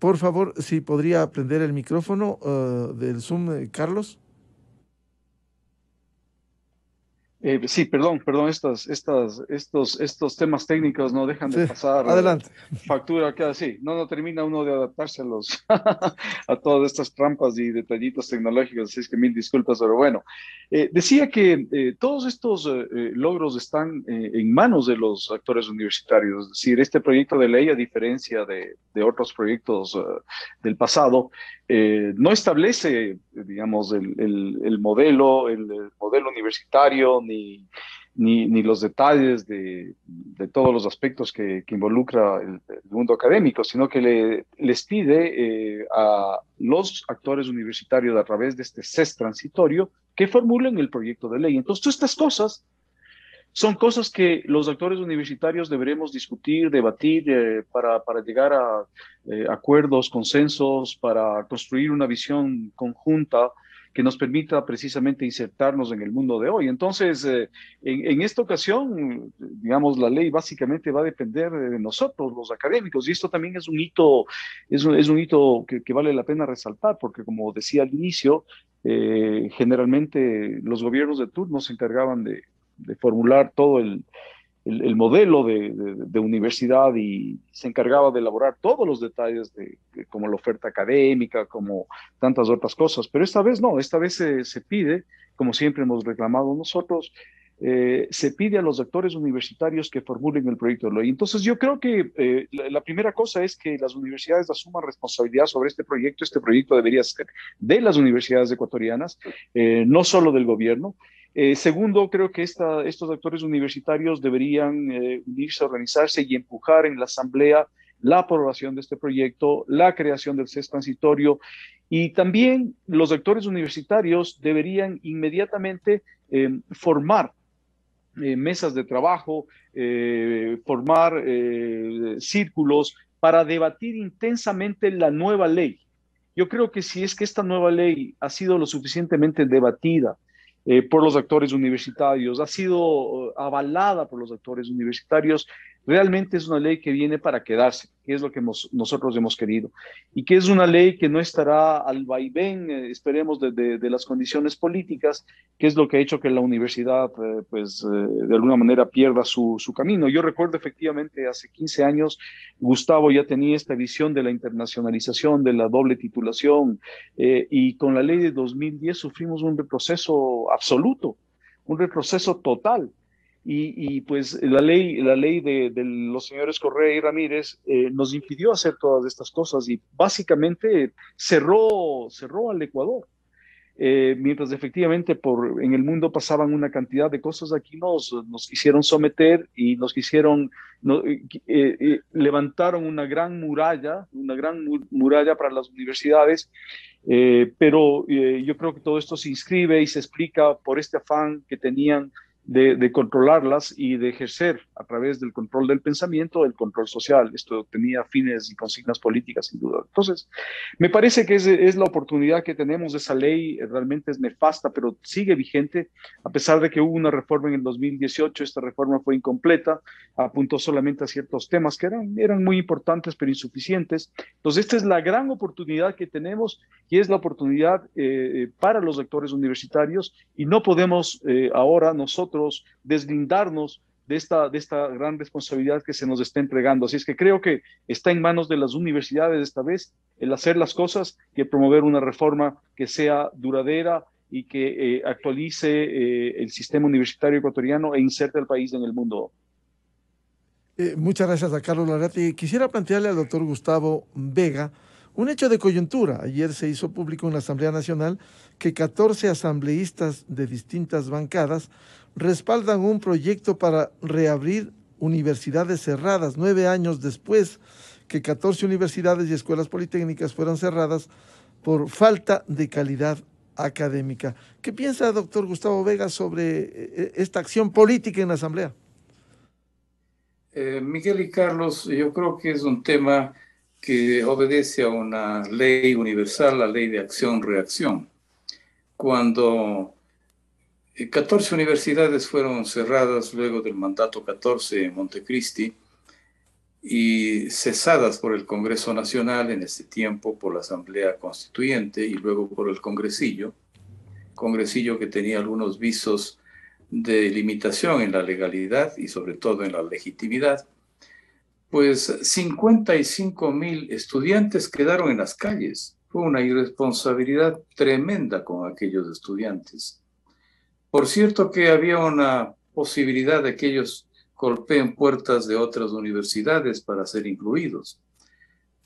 Por favor, si podría prender el micrófono del Zoom, Carlos. Sí, perdón, estos temas técnicos no dejan de Sí, pasar adelante. factura acá, sí, no termina uno de adaptarse a todas estas trampas y detallitos tecnológicos, así es que mil disculpas, pero bueno, decía que todos estos logros están en manos de los actores universitarios, es decir, este proyecto de ley, a diferencia de otros proyectos del pasado, no establece, digamos, el modelo universitario, ni los detalles de todos los aspectos que involucra el mundo académico, sino que les pide a los actores universitarios a través de este CES transitorio que formulen el proyecto de ley. Entonces, todas estas cosas son cosas que los actores universitarios deberemos discutir, debatir para llegar a acuerdos, consensos, para construir una visión conjunta que nos permita precisamente insertarnos en el mundo de hoy. Entonces, en esta ocasión, digamos, la ley básicamente va a depender de nosotros, los académicos, y esto también es un hito, es un hito que vale la pena resaltar, porque como decía al inicio, generalmente los gobiernos de turno se encargaban de formular todo el modelo de universidad y se encargaba de elaborar todos los detalles como la oferta académica, como tantas otras cosas. Pero esta vez no, esta vez se pide, como siempre hemos reclamado nosotros, se pide a los actores universitarios que formulen el proyecto de ley. Entonces, yo creo que la primera cosa es que las universidades asuman responsabilidad sobre este proyecto. Este proyecto debería ser de las universidades ecuatorianas, no solo del gobierno. Segundo, creo que estos actores universitarios deberían unirse, organizarse y empujar en la asamblea la aprobación de este proyecto, la creación del CES transitorio, y también los actores universitarios deberían inmediatamente formar mesas de trabajo, formar círculos para debatir intensamente la nueva ley. Yo creo que si es que esta nueva ley ha sido lo suficientemente debatida por los actores universitarios, ha sido avalada por los actores universitarios, realmente es una ley que viene para quedarse, que es lo que nosotros hemos querido, y que es una ley que no estará al vaivén, esperemos, de las condiciones políticas, que es lo que ha hecho que la universidad, de alguna manera pierda su camino. Yo recuerdo efectivamente hace 15 años, Gustavo ya tenía esta visión de la internacionalización, de la doble titulación, y con la ley de 2010 sufrimos un retroceso absoluto, un retroceso total. Y pues la ley de los señores Correa y Ramírez nos impidió hacer todas estas cosas y básicamente cerró al Ecuador. Mientras efectivamente en el mundo pasaban una cantidad de cosas, aquí nos quisieron someter y nos quisieron, levantaron una gran muralla para las universidades, pero yo creo que todo esto se inscribe y se explica por este afán que tenían de controlarlas y de ejercer a través del control del pensamiento el control social. Esto tenía fines y consignas políticas, sin duda. Entonces, me parece que es la oportunidad que tenemos. Esa ley realmente es nefasta, pero sigue vigente, a pesar de que hubo una reforma en el 2018. Esta reforma fue incompleta, apuntó solamente a ciertos temas que eran muy importantes, pero insuficientes. Entonces, esta es la gran oportunidad que tenemos y es la oportunidad para los actores universitarios, y no podemos ahora nosotros deslindarnos de esta gran responsabilidad que se nos está entregando. Así es que creo que está en manos de las universidades esta vez el hacer las cosas y promover una reforma que sea duradera y que actualice el sistema universitario ecuatoriano e inserte al país en el mundo. Muchas gracias a Carlos Larriati. Quisiera plantearle al doctor Gustavo Vega un hecho de coyuntura. Ayer se hizo público en la Asamblea Nacional que 14 asambleístas de distintas bancadas respaldan un proyecto para reabrir universidades cerradas 9 años después que 14 universidades y escuelas politécnicas fueran cerradas por falta de calidad académica. ¿Qué piensa, doctor Gustavo Vega, sobre esta acción política en la Asamblea? Miguel y Carlos, yo creo que es un tema que obedece a una ley universal, la ley de acción-reacción. Cuando 14 universidades fueron cerradas luego del mandato 14 en Montecristi y cesadas por el Congreso Nacional, en ese tiempo por la Asamblea Constituyente y luego por el Congresillo que tenía algunos visos de limitación en la legalidad y sobre todo en la legitimidad, pues 55,000 estudiantes quedaron en las calles. Fue una irresponsabilidad tremenda con aquellos estudiantes. Por cierto que había una posibilidad de que ellos golpeen puertas de otras universidades para ser incluidos,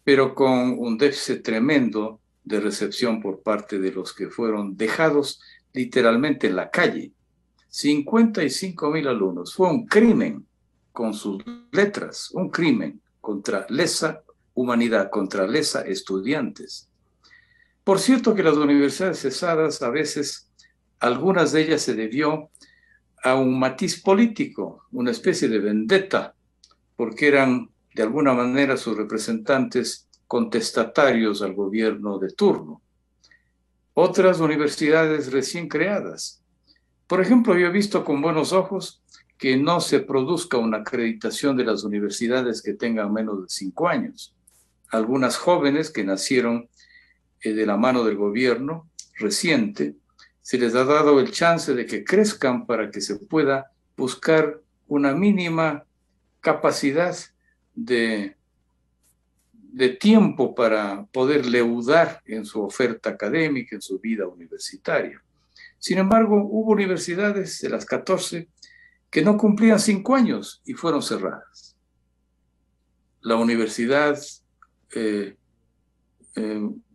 pero con un déficit tremendo de recepción por parte de los que fueron dejados literalmente en la calle. 55,000 alumnos. Fue un crimen con sus letras, un crimen contra lesa humanidad, contra lesa estudiantes. Por cierto que las universidades cesadas, a veces, algunas de ellas se debió a un matiz político, una especie de vendetta, porque eran de alguna manera sus representantes contestatarios al gobierno de turno. Otras universidades recién creadas. Por ejemplo, yo he visto con buenos ojos que no se produzca una acreditación de las universidades que tengan menos de 5 años. Algunas jóvenes que nacieron de la mano del gobierno reciente, se les ha dado el chance de que crezcan para que se pueda buscar una mínima capacidad de tiempo para poder leudar en su oferta académica, en su vida universitaria. Sin embargo, hubo universidades de las 14 que no cumplían 5 años y fueron cerradas. La universidad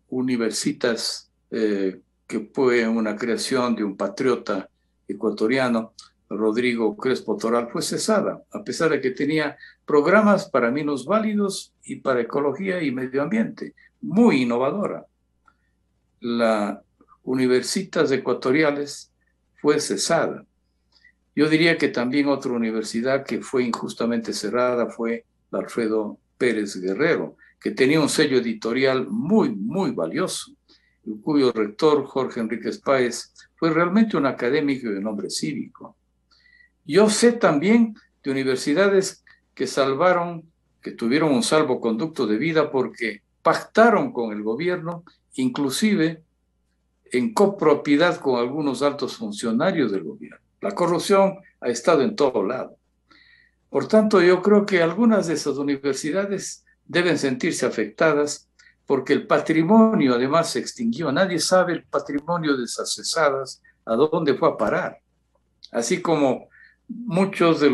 Universitas, que fue una creación de un patriota ecuatoriano, Rodrigo Crespo Toral, fue cesada, a pesar de que tenía programas para minusválidos y para ecología y medio ambiente, muy innovadora. La Universitas Ecuatoriales fue cesada. Yo diría que también otra universidad que fue injustamente cerrada fue la Alfredo Pérez Guerrero, que tenía un sello editorial muy valioso, cuyo rector, Jorge Enríquez Páez, fue realmente un académico y un hombre cívico. Yo sé también de universidades que tuvieron un salvoconducto de vida porque pactaron con el gobierno, inclusive en copropiedad con algunos altos funcionarios del gobierno. La corrupción ha estado en todo lado. Por tanto, yo creo que algunas de esas universidades deben sentirse afectadas porque el patrimonio además se extinguió. Nadie sabe el patrimonio de esas cesadas, a dónde fue a parar. Así como muchos de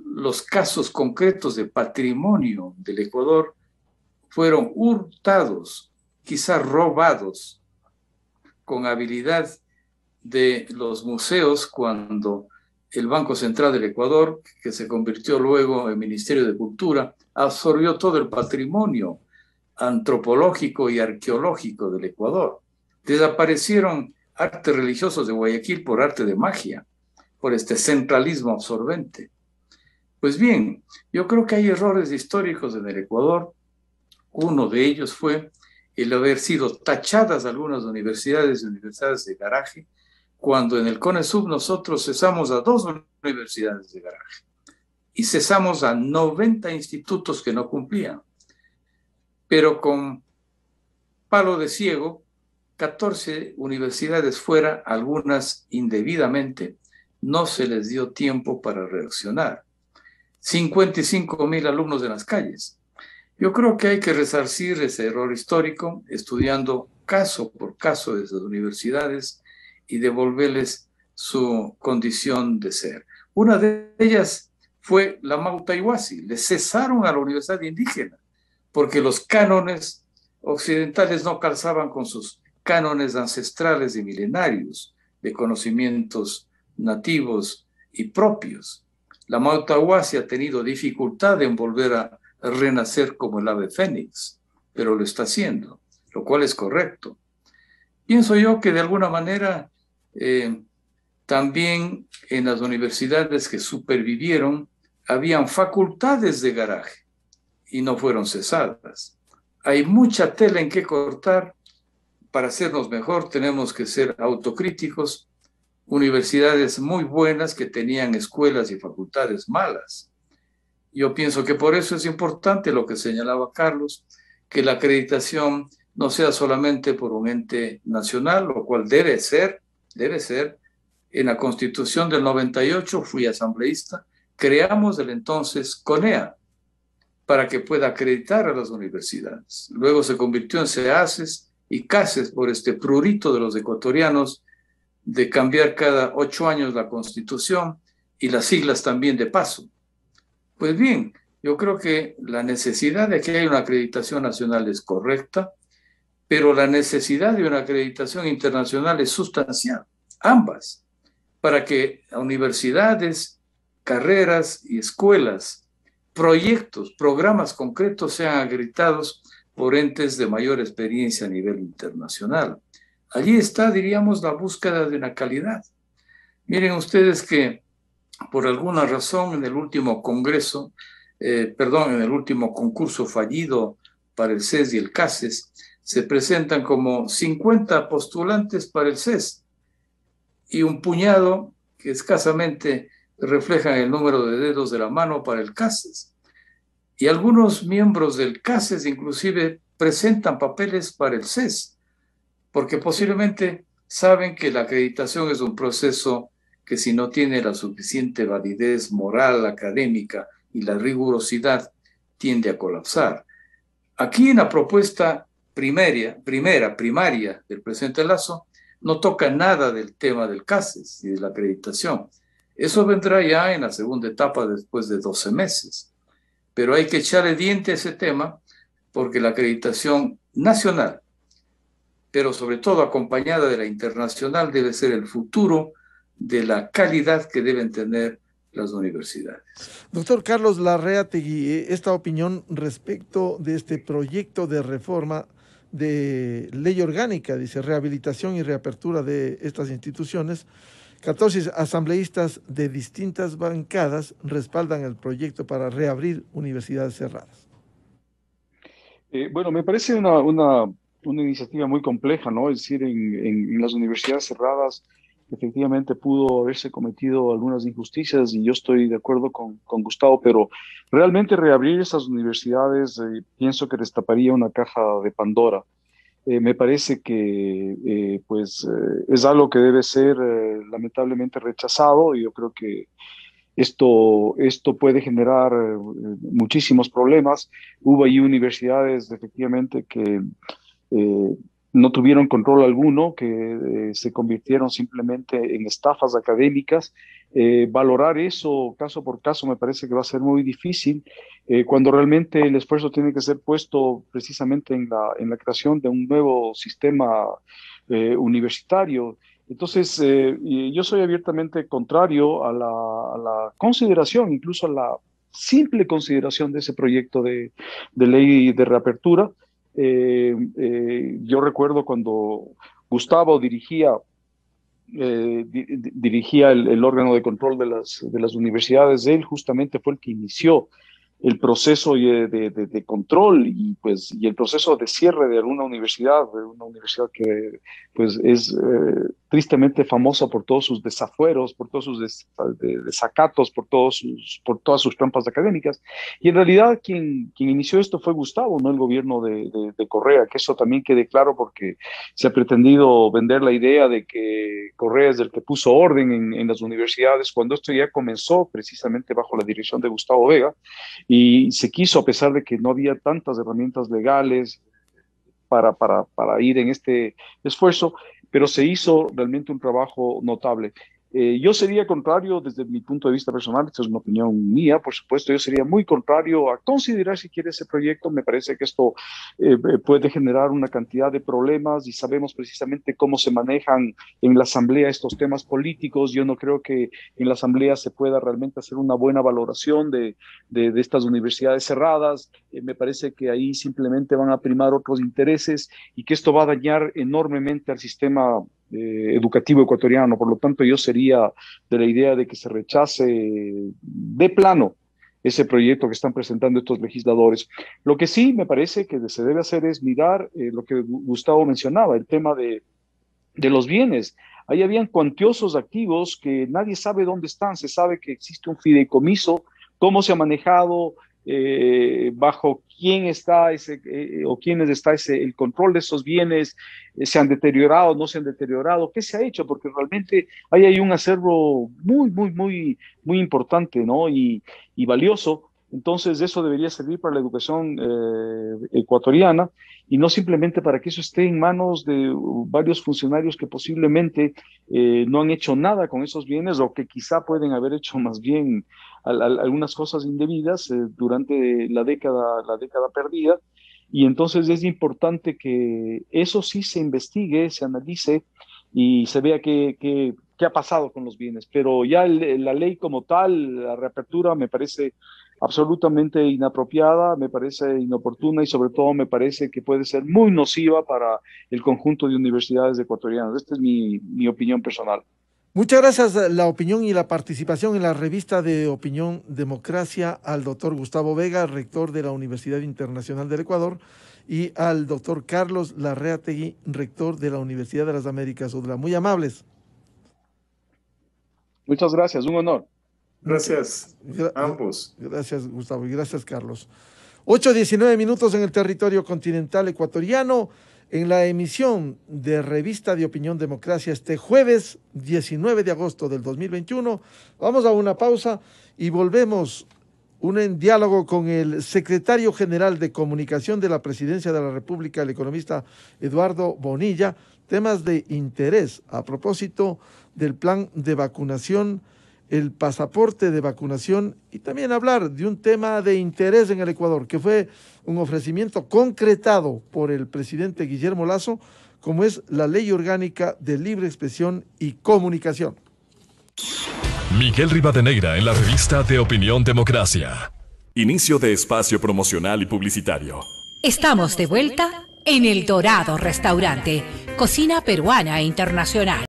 los casos concretos de patrimonio del Ecuador fueron hurtados, quizás robados, con habilidad de los museos cuando el Banco Central del Ecuador, que se convirtió luego en Ministerio de Cultura, absorbió todo el patrimonio antropológico y arqueológico del Ecuador. Desaparecieron artes religiosos de Guayaquil por arte de magia, por este centralismo absorbente. Pues bien, yo creo que hay errores históricos en el Ecuador. Uno de ellos fue el haber sido tachadas algunas universidades de garaje, cuando en el CONESUB nosotros cesamos a 2 universidades de garaje y cesamos a 90 institutos que no cumplían. Pero con palo de ciego, 14 universidades fuera, algunas indebidamente, no se les dio tiempo para reaccionar. 55,000 alumnos en las calles. Yo creo que hay que resarcir ese error histórico estudiando caso por caso de esas universidades y devolverles su condición de ser. Una de ellas fue la Mautaiguasi. Le cesaron a la Universidad Indígena porque los cánones occidentales no calzaban con sus cánones ancestrales y milenarios de conocimientos nativos y propios. La Mautaiguasi ha tenido dificultad en volver a renacer como el ave fénix, pero lo está haciendo, lo cual es correcto. Pienso yo que de alguna manera también en las universidades que supervivieron habían facultades de garaje y no fueron cesadas. Hay mucha tela en que cortar. Para hacernos mejor tenemos que ser autocríticos. Universidades muy buenas que tenían escuelas y facultades malas. Yo pienso que por eso es importante lo que señalaba Carlos, que la acreditación no sea solamente por un ente nacional, lo cual debe ser. En la Constitución del 98 fui asambleísta, creamos el entonces CONEA para que pueda acreditar a las universidades. Luego se convirtió en CEACES y CACES por este prurito de los ecuatorianos de cambiar cada 8 años la Constitución y las siglas también de paso. Pues bien, yo creo que la necesidad de que haya una acreditación nacional es correcta, pero la necesidad de una acreditación internacional es sustancial, ambas, para que universidades, carreras y escuelas, proyectos, programas concretos sean acreditados por entes de mayor experiencia a nivel internacional. Allí está, diríamos, la búsqueda de una calidad. Miren ustedes que por alguna razón en el último congreso, en el último concurso fallido para el CES y el CACES, se presentan como 50 postulantes para el CES y un puñado que escasamente reflejan el número de dedos de la mano para el CACES. Y algunos miembros del CACES inclusive presentan papeles para el CES, porque posiblemente saben que la acreditación es un proceso que si no tiene la suficiente validez moral, académica y la rigurosidad, tiende a colapsar. Aquí en la propuesta primaria del presidente Lasso, no toca nada del tema del CASES y de la acreditación. Eso vendrá ya en la segunda etapa después de 12 meses. Pero hay que echarle diente a ese tema porque la acreditación nacional, pero sobre todo acompañada de la internacional, debe ser el futuro de la calidad que deben tener las universidades. Doctor Carlos Larreategui, esta opinión respecto de este proyecto de reforma de ley orgánica, dice, rehabilitación y reapertura de estas instituciones. 14 asambleístas de distintas bancadas respaldan el proyecto para reabrir universidades cerradas. Bueno, me parece una iniciativa muy compleja, ¿no? Es decir, en las universidades cerradas efectivamente pudo haberse cometido algunas injusticias y yo estoy de acuerdo con Gustavo, pero realmente reabrir esas universidades pienso que destaparía una caja de Pandora. Me parece que es algo que debe ser lamentablemente rechazado y yo creo que esto puede generar muchísimos problemas. Hubo ahí universidades efectivamente que no tuvieron control alguno, que se convirtieron simplemente en estafas académicas. Valorar eso caso por caso me parece que va a ser muy difícil, cuando realmente el esfuerzo tiene que ser puesto precisamente en la creación de un nuevo sistema universitario. Entonces, yo soy abiertamente contrario a la consideración, incluso a la simple consideración de ese proyecto de ley de reapertura. Yo recuerdo cuando Gustavo dirigía el órgano de control de las universidades, él justamente fue el que inició el proceso de control y el proceso de cierre de una universidad que pues es tristemente famosa por todos sus desafueros, por todos sus desacatos, por todas sus trampas académicas. Y en realidad quien inició esto fue Gustavo, no el gobierno de Correa, que eso también quede claro porque se ha pretendido vender la idea de que Correa es el que puso orden en las universidades, cuando esto ya comenzó precisamente bajo la dirección de Gustavo Vega. Y se quiso, a pesar de que no había tantas herramientas legales para ir en este esfuerzo, pero se hizo realmente un trabajo notable. Yo sería contrario desde mi punto de vista personal, esta es una opinión mía, por supuesto, yo sería muy contrario a considerar si quiere ese proyecto. Me parece que esto puede generar una cantidad de problemas y sabemos precisamente cómo se manejan en la Asamblea estos temas políticos. Yo no creo que en la Asamblea se pueda realmente hacer una buena valoración de estas universidades cerradas. Me parece que ahí simplemente van a primar otros intereses y que esto va a dañar enormemente al sistema educativo ecuatoriano. Por lo tanto, yo sería de la idea de que se rechace de plano ese proyecto que están presentando estos legisladores. Lo que sí me parece que se debe hacer es mirar lo que Gustavo mencionaba, el tema de los bienes. Ahí habían cuantiosos activos que nadie sabe dónde están. Se sabe que existe un fideicomiso, cómo se ha manejado, bajo quién está o quiénes está el control de esos bienes, se han deteriorado, no se han deteriorado, qué se ha hecho, porque realmente ahí hay un acervo muy importante, ¿no? y valioso. Entonces eso debería servir para la educación ecuatoriana y no simplemente para que eso esté en manos de varios funcionarios que posiblemente no han hecho nada con esos bienes o que quizá pueden haber hecho más bien algunas cosas indebidas durante la década perdida. Y entonces es importante que eso sí se investigue, se analice y se vea qué ha pasado con los bienes. Pero ya la ley como tal, la reapertura, me parece absolutamente inapropiada, me parece inoportuna y sobre todo me parece que puede ser muy nociva para el conjunto de universidades ecuatorianas. Esta es mi opinión personal. Muchas gracias la opinión y la participación en la revista de opinión Democracia al doctor Gustavo Vega, rector de la Universidad Internacional del Ecuador, y al doctor Carlos Larreategui, rector de la Universidad de las Américas Udla. Muy amables. Muchas gracias, un honor. Gracias ambos. Gracias, Gustavo, y gracias, Carlos. 8:19 minutos en el territorio continental ecuatoriano, en la emisión de Revista de Opinión Democracia este jueves 19 de agosto del 2021. Vamos a una pausa y volvemos un diálogo con el secretario general de Comunicación de la Presidencia de la República, el economista Eduardo Bonilla, temas de interés a propósito del plan de vacunación, el pasaporte de vacunación y también hablar de un tema de interés en el Ecuador, que fue un ofrecimiento concretado por el presidente Guillermo Lasso, como es la Ley Orgánica de Libre Expresión y Comunicación. Miguel Rivadeneira en la revista de Opinión Democracia. Inicio de espacio promocional y publicitario. Estamos de vuelta en El Dorado Restaurante, cocina peruana e internacional.